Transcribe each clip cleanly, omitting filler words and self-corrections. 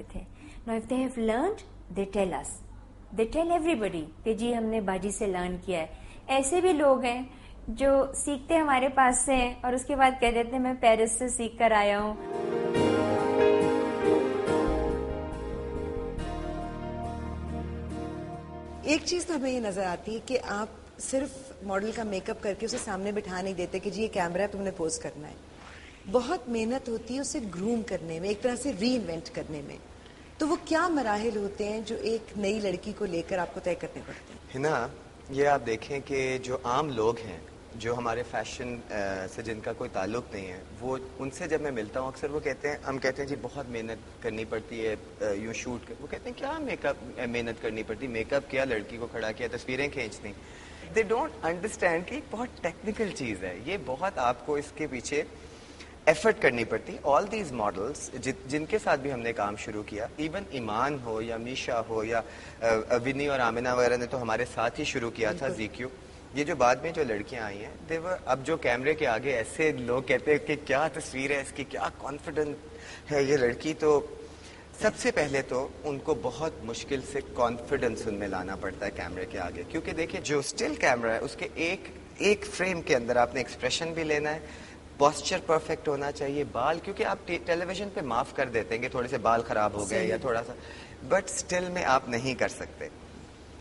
کرتے تھے. Now if they have learned, they tell us, they tell everybody کہ جی ہم نے باجی سے لرن کیا ہے. ایسے بھی لوگ ہیں جو سیکھتے ہمارے پاس سے ہیں اور اس کے بعد کہہ دیتے ہیں میں پیرس سے سیکھ کر آیا ہوں. ایک چیز تو ہمیں یہ نظر آتی ہے کہ آپ صرف ماڈل کا میک اپ کر کے اسے سامنے بٹھا نہیں دیتے کہ جی یہ کیمرہ ہے تم نے پوز کرنا ہے. بہت محنت ہوتی ہے اسے گروم کرنے میں, ایک طرح سے ری انوینٹ کرنے میں. تو وہ کیا مراحل ہوتے ہیں جو ایک نئی لڑکی کو لے کر آپ کو طے کرنے پڑتے ہیں؟ ہنا, یہ آپ دیکھیں کہ جو عام لوگ ہیں جو ہمارے فیشن سے جن کا کوئی تعلق نہیں ہے, وہ ان سے جب میں ملتا ہوں اکثر وہ کہتے ہیں, ہم کہتے ہیں جی بہت محنت کرنی پڑتی ہے یوں شوٹ کر. وہ کہتے ہیں کیا میک اپ محنت کرنی پڑتی, میک اپ کیا لڑکی کو کھڑا کیا تصویریں کھینچنی. دے ڈونٹ انڈرسٹینڈ کہ بہت ٹیکنیکل چیز ہے یہ, بہت آپ کو اس کے پیچھے ایفرٹ کرنی پڑتی. آل دیز ماڈلس جن کے ساتھ بھی ہم نے کام شروع کیا, ایون ایمان ہو یا میشا ہو یا ونی اور آمنہ وغیرہ نے تو ہمارے ساتھ ہی شروع کیا تھا زیکیو. یہ جو بعد میں جو لڑکیاں آئی ہیں اب جو کیمرے کے آگے ایسے لوگ کہتے ہیں کہ کیا تصویر ہے اس کی, کیا کانفیڈنٹ ہے یہ لڑکی. تو سب سے پہلے تو ان کو بہت مشکل سے کانفیڈنس ان میں لانا پڑتا ہے کیمرے کے آگے, کیونکہ دیکھیں جو اسٹل کیمرہ ہے اس کے ایک فریم کے اندر آپ نے ایکسپریشن بھی لینا ہے, پوسچر پرفیکٹ ہونا چاہیے, بال کیونکہ آپ ٹیلی ویژن پہ معاف کر دیتے ہیں کہ تھوڑے سے بال خراب ہو گئے یا تھوڑا سا, بٹ اسٹل میں آپ نہیں کر سکتے.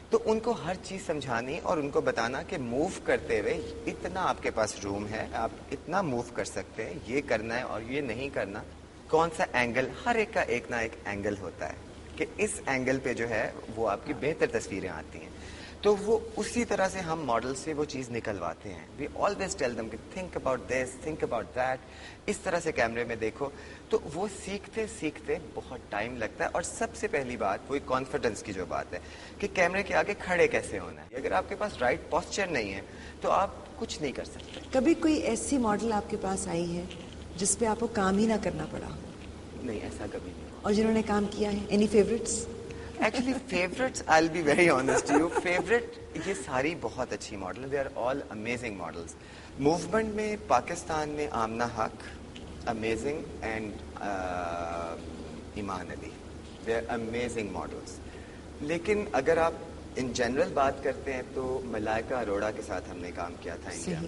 تو ان کو ہر چیز سمجھانی اور ان کو بتانا کہ موو کرتے ہوئے اتنا آپ کے پاس روم ہے, آپ اتنا موو کر سکتے ہیں, یہ کرنا ہے اور یہ نہیں کرنا, کون سا اینگل, ہر ایک کا ایک نہ ایک اینگل ہوتا ہے کہ اس اینگل پہ جو ہے وہ آپ کی بہتر تصویریں آتی ہیں. تو وہ اسی طرح سے ہم ماڈل سے وہ چیز نکلواتے ہیں. We always tell them that think about this, think about that, اس طرح سے کیمرے میں دیکھو. تو وہ سیکھتے سیکھتے بہت ٹائم لگتا ہے. اور سب سے پہلی بات وہی کانفیڈنس کی جو بات ہے کہ کیمرے کے آگے کھڑے کیسے ہونا ہے. اگر آپ کے پاس رائٹ پوسچر نہیں ہے تو آپ کچھ نہیں کر سکتے. کبھی کوئی ایسی ماڈل آپ کے پاس آئی ہے جس پہ آپ کو کام ہی نہ کرنا پڑا؟ نہیں, ایسا کبھی نہیں. اور جنہوں نے کام کیا ہے, any favourites? Actually favourites, I will be very honest to you, favourite یہ ساری بہت اچھی model, they are all amazing models. Movement میں پاکستان میں Amna Haq amazing, and Iman Ali, they are amazing models. لیکن اگر آپ ان جنرل بات کرتے ہیں تو ملائکہ اروڑا کے ساتھ ہم نے کام کیا تھا India,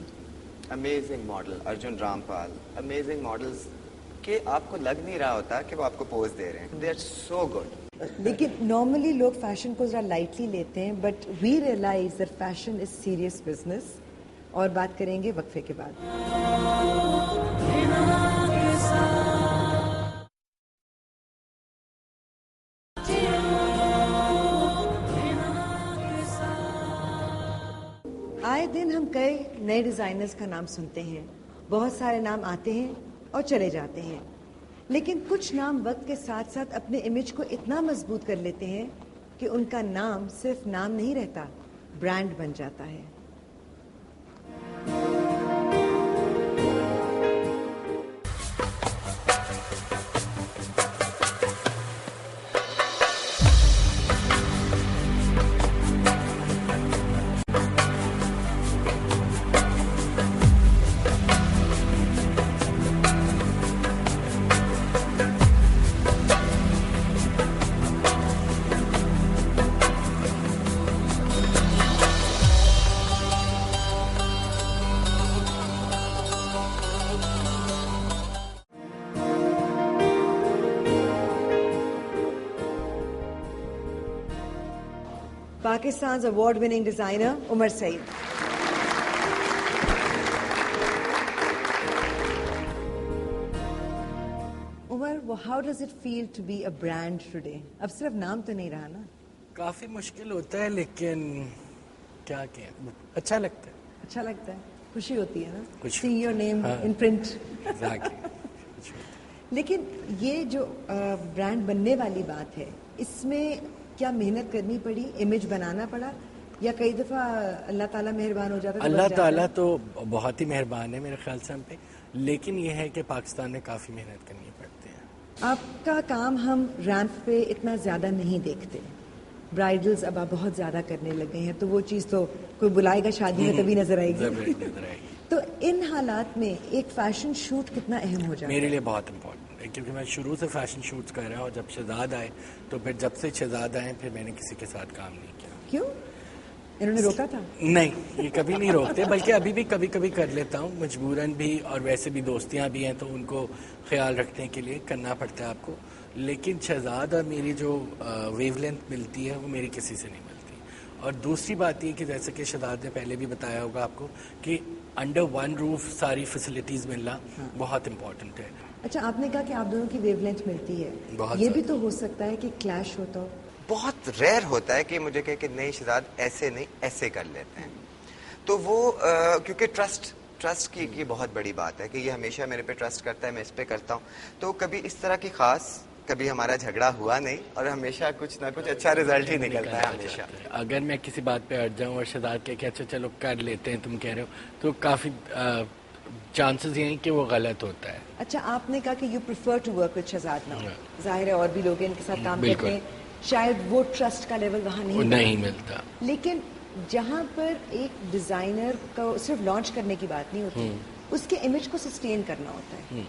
amazing model. Arjun Rampal, amazing models کہ آپ کو لگ نہیں رہا ہوتا کہ وہ آپ کو پوز دے رہے ہیں. They are so good. لیکن نارملی لوگ فیشن کو ذرا لائٹلی لیتے ہیں, but we realise that fashion is serious business. اور بات کریں گے وقفے کے بعد. آئے دن ہم کئی نئے ڈیزائنرز کا نام سنتے ہیں, بہت سارے نام آتے ہیں اور چلے جاتے ہیں, لیکن کچھ نام وقت کے ساتھ ساتھ اپنے امیج کو اتنا مضبوط کر لیتے ہیں کہ ان کا نام صرف نام نہیں رہتا, برانڈ بن جاتا ہے. Pakistan's award-winning designer, Umar Saeed. Umar, how does it feel to be a brand today? اب صرف نام تو نہیں رہا نا. کافی مشکل ہوتا ہے لیکن کیا کہیں, اچھا لگتا ہے. اچھا لگتا ہے, خوشی ہوتی ہے نا, خوشی. see your name in print. Exactly. لیکن یہ جو برانڈ بننے والی بات ہے, اس میں کیا محنت کرنی پڑی, امیج بنانا پڑا, یا کئی دفعہ اللہ تعالیٰ مہربان ہو جاتا ہے؟ اللہ تعالیٰ تو بہت ہی مہربان ہے میرے خیال سے ہم پہ, لیکن یہ ہے کہ پاکستان میں کافی محنت کرنی پڑتی ہے. آپ کا کام ہم ریمپ پہ اتنا زیادہ نہیں دیکھتے, برائڈلز اب آپ بہت زیادہ کرنے لگے ہیں, تو وہ چیز تو کوئی بلائے گا شادی میں تبھی نظر آئے گی. تو ان حالات میں ایک فیشن شوٹ کتنا اہم ہو جاتا ہے؟ میرے لیے بہت امپورٹنٹ. کیونکہ میں شروع سے فیشن شوٹس کر رہا ہوں, اور جب شہزاد آئے تو پھر جب سے شہزاد آئے پھر میں نے کسی کے ساتھ کام نہیں کیا. کیوں؟ انہوں نے روکا تھا؟ نہیں, یہ کبھی نہیں روکتے, بلکہ ابھی بھی کبھی کبھی کر لیتا ہوں مجبوراً بھی, اور ویسے بھی دوستیاں بھی ہیں تو ان کو خیال رکھنے کے لیے کرنا پڑتا ہے آپ کو. لیکن شہزاد اور میری جو ویو لینتھ ملتی ہے وہ میری کسی سے نہیں ملتی. اور دوسری بات یہ کہ جیسے کہ شہزاد نے پہلے بھی بتایا ہوگا آپ کو کہ انڈر ون روف ساری فیسلٹیز ملنا بہت امپورٹنٹ ہے. اچھا, آپ نے کہا کہ آپ دونوں کی ویو لینتھ ملتی ہے, یہ بھی تو ہو سکتا ہے کہ کلیش ہوتا ہو. بہت ریئر ہوتا ہے کہ مجھے کہے کہ نہیں شہزاد ایسے نہیں ایسے کر لیتے ہیں, تو وہ کیونکہ ٹرسٹ کی بہت بڑی بات ہے کہ یہ ہمیشہ میرے پہ ٹرسٹ کرتا ہے, میں اس پہ کرتا ہوں, تو کبھی اس طرح کی خاص کبھی ہمارا جھگڑا ہوا نہیں, اور ہمیشہ کچھ نہ کچھ اچھا رزلٹ ہی نکلتا ہے ہمیشہ. اگر میں کسی بات پہ اٹ جاؤں اور شہزاد کہ اچھا چلو کر لیتے ہیں تم کہہ رہے ہو, تو کافی چانسز یہ ہیں کہ وہ غلط ہوتا ہے. اچھا, آپ نے کہا کہ you prefer to work with Shahzad نا, ظاہر ہے اور بھی لوگ ان کے ساتھ کام کرتے ہیں, شاید وہ ٹرسٹ کا لیول وہاں نہیں ملتا. لیکن جہاں پر ایک ڈیزائنر کو صرف لانچ کرنے کی بات نہیں ہوتی, اس کے امیج کو سسٹین کرنا ہوتا ہے,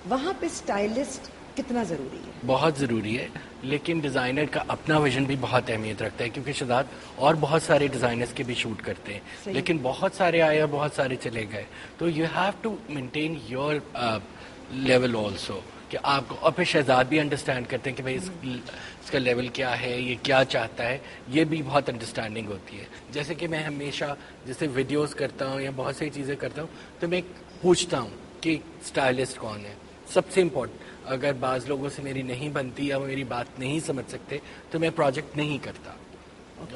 وہاں پہ اسٹائلسٹ کتنا ضروری ہے؟ بہت ضروری ہے, لیکن ڈیزائنر کا اپنا ویژن بھی بہت اہمیت رکھتا ہے, کیونکہ شہزاد اور بہت سارے ڈیزائنرز کے بھی شوٹ کرتے ہیں, لیکن بہت سارے آئے اور بہت سارے چلے گئے, تو you have to maintain your level also, کہ آپ کو, اور پھر شہزاد بھی انڈرسٹینڈ کرتے ہیں کہ بھائی اس کا لیول کیا ہے, یہ کیا چاہتا ہے, یہ بھی بہت انڈرسٹینڈنگ ہوتی ہے. جیسے کہ میں ہمیشہ جیسے ویڈیوز کرتا ہوں یا بہت سی چیزیں کرتا ہوں تو میں پوچھتا ہوں کہ اسٹائلسٹ کون ہے. سب سے امپورٹنٹ, اگر بعض لوگوں سے میری نہیں بنتی یا وہ میری بات نہیں سمجھ سکتے تو میں پروجیکٹ نہیں کرتا.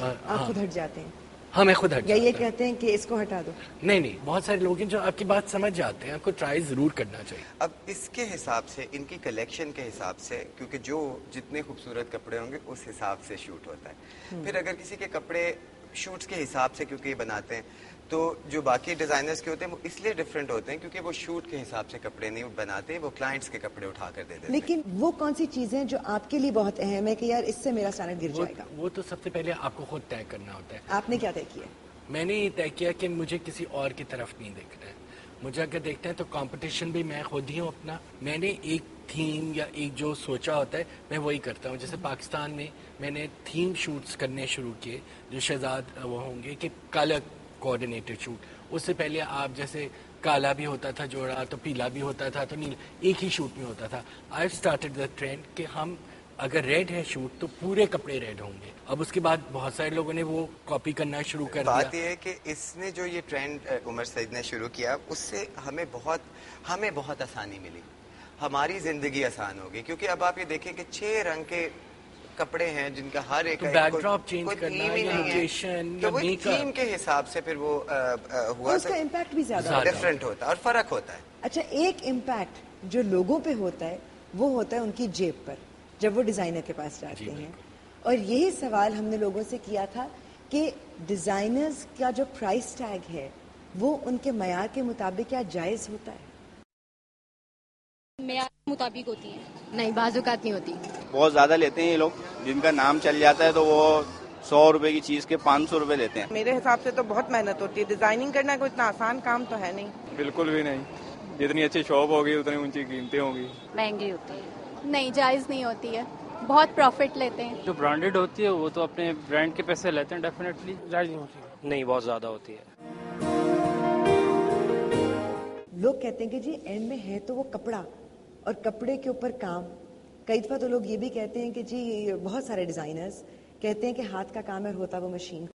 آپ خود ہٹ جاتے ہیں؟ ہاں, میں خود ہٹ یا یہ کہتے ہیں کہ اس کو ہٹا دو؟ نہیں, بہت سارے لوگ ہیں جو آپ کی بات سمجھ جاتے ہیں, آپ کو ٹرائی ضرور کرنا چاہیے. اب اس کے حساب سے, ان کی کلیکشن کے حساب سے, کیونکہ جو جتنے خوبصورت کپڑے ہوں گے اس حساب سے شوٹ ہوتا ہے. پھر اگر کسی کے کپڑے شوٹس کے حساب سے کیونکہ یہ بناتے ہیں, تو جو باقی ڈیزائنرز کے ہوتے ہیں وہ اس لیے ڈفرینٹ ہوتے ہیں کیونکہ وہ شوٹ کے حساب سے کپڑے نہیں بناتے, وہ کلائنٹس کے کپڑے اٹھا کر دے دیتے ہیں. لیکن وہ کون سی چیزیں جو آپ کے لیے بہت اہم ہے کہ یار اس سے میرا اسٹینڈرڈ گر جائے گا؟ وہ تو سب سے پہلے آپ کو خود طے کرنا ہوتا ہے. آپ نے کیا طے کیا؟ میں نے یہ طے کیا کہ مجھے کسی اور کی طرف نہیں دیکھنا ہے. مجھے اگر دیکھنا ہے تو کمپٹیشن بھی میں خود ہی ہوں اپنا. میں نے ایک تھیم یا ایک جو سوچا ہوتا ہے میں وہی کرتا ہوں. جیسے پاکستان میں نے تھیم شوٹس کرنے شروع کیے جو شہزاد وہ ہوں گے کہ کلر کوآرڈینیٹڈ شوٹ. اس سے پہلے آپ جیسے کالا بھی ہوتا تھا جوڑا, تو پیلا بھی ہوتا تھا, تو نیلا, ایک ہی شوٹ میں ہوتا تھا. آئی اسٹارٹڈ دا ٹرینڈ کہ ہم اگر ریڈ ہے شوٹ تو پورے کپڑے ریڈ ہوں گے. اب اس کے بعد بہت سارے لوگوں نے وہ کاپی کرنا شروع کر دیا. بات یہ ہے کہ اس نے جو یہ ٹرینڈ عمر سعید نے شروع کیا, اس سے ہمیں بہت آسانی ملی, ہماری زندگی آسان ہوگی. کیونکہ اب آپ یہ دیکھیں کہ 6 رنگ کے کپڑے ہیں جن کا ہر ایک بیک ڈراپ چینج کرنا یا لوکیشن یا میک اپ, تھیم کے حساب سے پھر وہ ہوا, اس کا امپیکٹ بھی زیادہ ڈفرینٹ ہوتا ہے اور فرق ہوتا ہے. اچھا, ایک امپیکٹ جو لوگوں پہ ہوتا ہے وہ ہوتا ہے ان کی جیب پر جب وہ ڈیزائنر کے پاس جاتے ہیں. اور یہی سوال ہم نے لوگوں سے کیا تھا کہ ڈیزائنرز کا جو پرائس ٹیگ ہے وہ ان کے معیار کے مطابق کیا جائز ہوتا ہے؟ معیار کے مطابق ہوتی ہیں. نہیں, بعض اوقات نہیں ہوتی. بہت زیادہ لیتے ہیں یہ لوگ, جن کا نام چل جاتا ہے تو وہ 100 روپے کی چیز کے 500 روپے لیتے ہیں. میرے حساب سے تو بہت محنت ہوتی ہے. ڈیزائننگ کرنا کوئی اتنا آسان کام تو ہے نہیں. بالکل بھی نہیں. جتنی اچھی شاپ ہوگی اتنی اونچی قیمتیں ہوں گی. مہنگی ہوتی ہے. نہیں, جائز نہیں ہوتی ہے, بہت پروفٹ لیتے ہیں. جو برانڈیڈ ہوتی ہے وہ تو اپنے برانڈ کے پیسے لیتے ہیں, ڈیفینیٹلی. جائز نہیں ہوتی. نہیں, بہت زیادہ ہوتی ہے. لوگ کہتے ہیں کہ جی اینڈ میں ہے تو وہ کپڑا اور کپڑے کے اوپر کام. کئی دفعہ تو لوگ یہ بھی کہتے ہیں کہ جی بہت سارے ڈیزائنرز کہتے ہیں کہ ہاتھ کا کام ہے, ہوتا وہ مشین